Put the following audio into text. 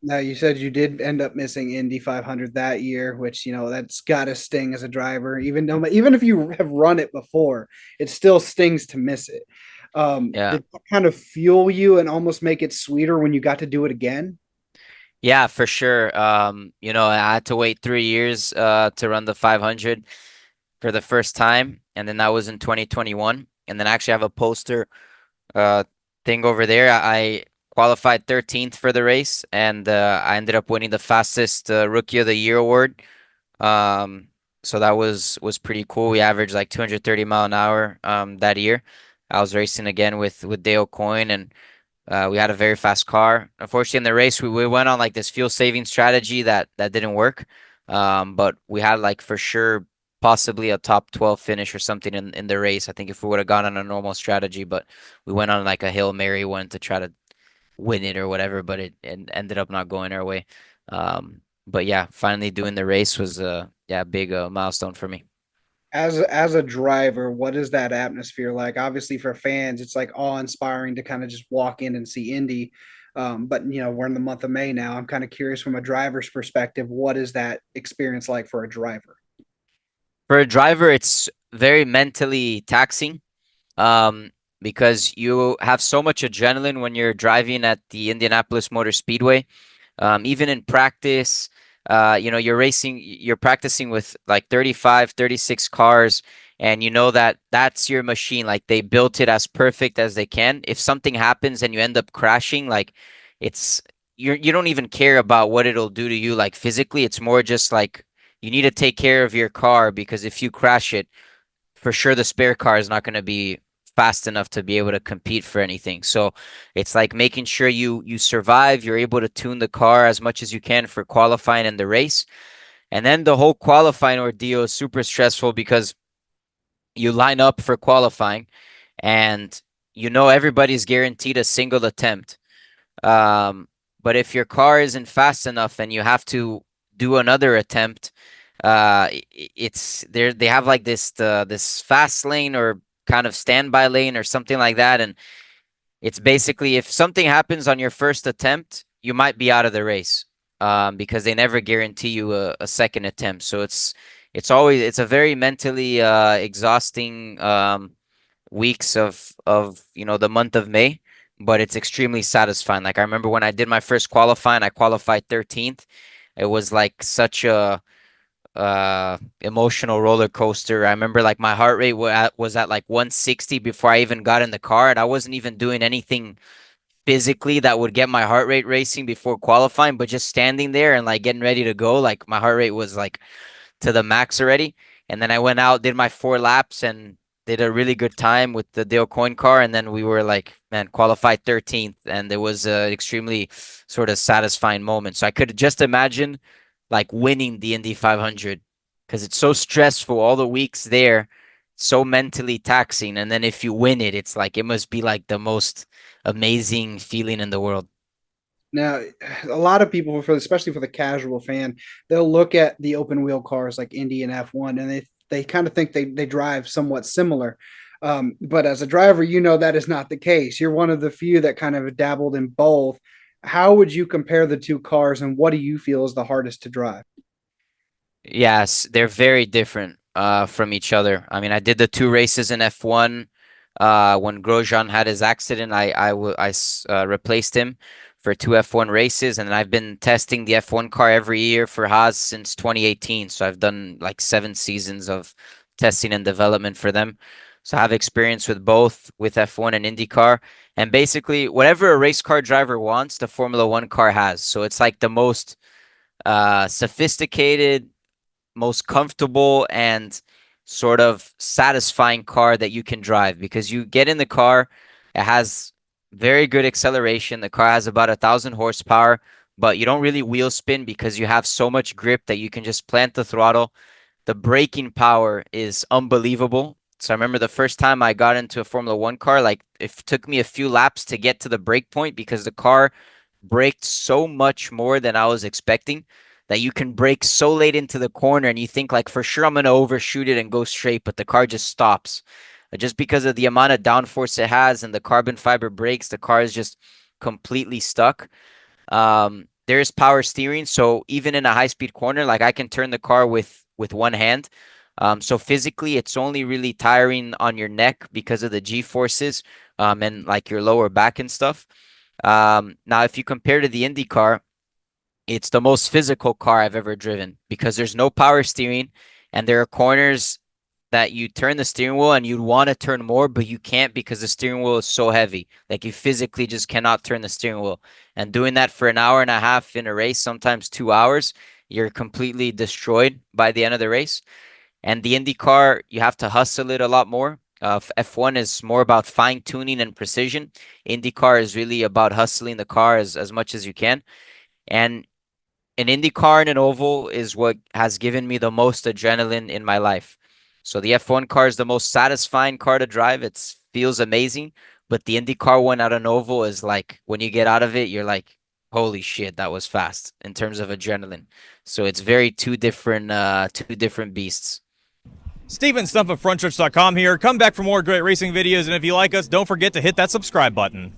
Now, you said you did end up missing Indy 500 that year, which, that's got to sting as a driver. Even if you have run it before, it still stings to miss it. Yeah. Did that kind of fuel you and almost make it sweeter when you got to do it again? Yeah, for sure. I had to wait 3 years to run the 500 for the first time, and then that was in 2021. And then I actually have a poster uh thing over there. I qualified 13th for the race, and I ended up winning the fastest Rookie of the Year award. Um, so that was pretty cool. We averaged like 230 mile an hour that year. I was racing again with Dale Coyne, and we had a very fast car. Unfortunately, in the race, we went on like this fuel saving strategy that didn't work. But we had like for sure possibly a top 12 finish or something in the race. I think if we would have gone on a normal strategy, but we went on like a Hail Mary one to try to win it or whatever, but it ended up not going our way. But yeah, finally doing the race was yeah, a big milestone for me. As a driver, what is that atmosphere like? Obviously, for fans, it's like awe-inspiring to kind of just walk in and see Indy. But we're in the month of May now. I'm kind of curious from a driver's perspective, what is that experience like for a driver? For a driver, it's very mentally taxing. um, because you have so much adrenaline when you're driving at the Indianapolis Motor Speedway. Even in practice, you're practicing with like 35, 36 cars, and you know that that's your machine. Like they built it as perfect as they can. If something happens and you end up crashing, like it's you don't even care about what it'll do to you, like physically. It's more just like you need to take care of your car because if you crash it, for sure the spare car is not going to be fast enough to be able to compete for anything. So it's like making sure you survive, you're able to tune the car as much as you can for qualifying in the race. And then the whole qualifying ordeal is super stressful because you line up for qualifying and everybody's guaranteed a single attempt. Um, but if your car isn't fast enough and you have to do another attempt, it's they have like this fast lane or kind of standby lane or something like that, and it's basically if something happens on your first attempt, you might be out of the race, because they never guarantee you a second attempt. So it's a very mentally exhausting weeks of the month of May, but it's extremely satisfying. Like I remember when I did my first qualifying, I qualified 13th. It was like such a emotional roller coaster. I remember like my heart rate was at like 160 before I even got in the car, and I wasn't even doing anything physically that would get my heart rate racing before qualifying, but just standing there and like getting ready to go, like my heart rate was like to the max already. And then I went out, did my 4 laps, and did a really good time with the Dale Coyne car. And then we were like, man, qualified 13th, and it was an extremely sort of satisfying moment. So I could just imagine like winning the Indy 500 because it's so stressful all the weeks there, so mentally taxing. And then if you win it, it's like it must be like the most amazing feeling in the world. Now, a lot of people, especially for the casual fan, they'll look at the open wheel cars like Indy and F1, and they kind of think they drive somewhat similar. But as a driver, that is not the case. You're one of the few that kind of dabbled in both. How would you compare the two cars, and what do you feel is the hardest to drive? Yes, they're very different from each other. I mean, I did the 2 races in F1 when Grosjean had his accident. I replaced him for 2 F1 races, and then I've been testing the F1 car every year for Haas since 2018. So I've done like 7 seasons of testing and development for them. So I have experience with both with F1 and IndyCar. And basically, whatever a race car driver wants, the Formula One car has. So it's like the most sophisticated, most comfortable and sort of satisfying car that you can drive because you get in the car, it has very good acceleration. The car has about 1,000 horsepower, but you don't really wheel spin because you have so much grip that you can just plant the throttle. The braking power is unbelievable. So I remember the first time I got into a Formula One car, like it took me a few laps to get to the brake point because the car braked so much more than I was expecting that you can brake so late into the corner and you think like for sure I'm gonna overshoot it and go straight, but the car just stops. Just because of the amount of downforce it has and the carbon fiber brakes, the car is just completely stuck. there's power steering. So even in a high speed corner, like I can turn the car with one hand. So physically, it's only really tiring on your neck because of the G forces, and like your lower back and stuff. Now, if you compare to the Indy car, it's the most physical car I've ever driven because there's no power steering, and there are corners that you turn the steering wheel and you'd want to turn more, but you can't because the steering wheel is so heavy. Like you physically just cannot turn the steering wheel. And doing that for an hour and a half in a race, sometimes 2 hours, you're completely destroyed by the end of the race. And the Indy car, you have to hustle it a lot more. F1 is more about fine tuning and precision. IndyCar is really about hustling the car as much as you can. And an IndyCar in an oval is what has given me the most adrenaline in my life. So the F1 car is the most satisfying car to drive. It feels amazing, but the IndyCar one at an oval is like when you get out of it, you're like, holy shit, that was fast in terms of adrenaline. So it's very two different beasts. Steven Stump of Frontstretch.com here. Come back for more great racing videos, and if you like us, don't forget to hit that subscribe button.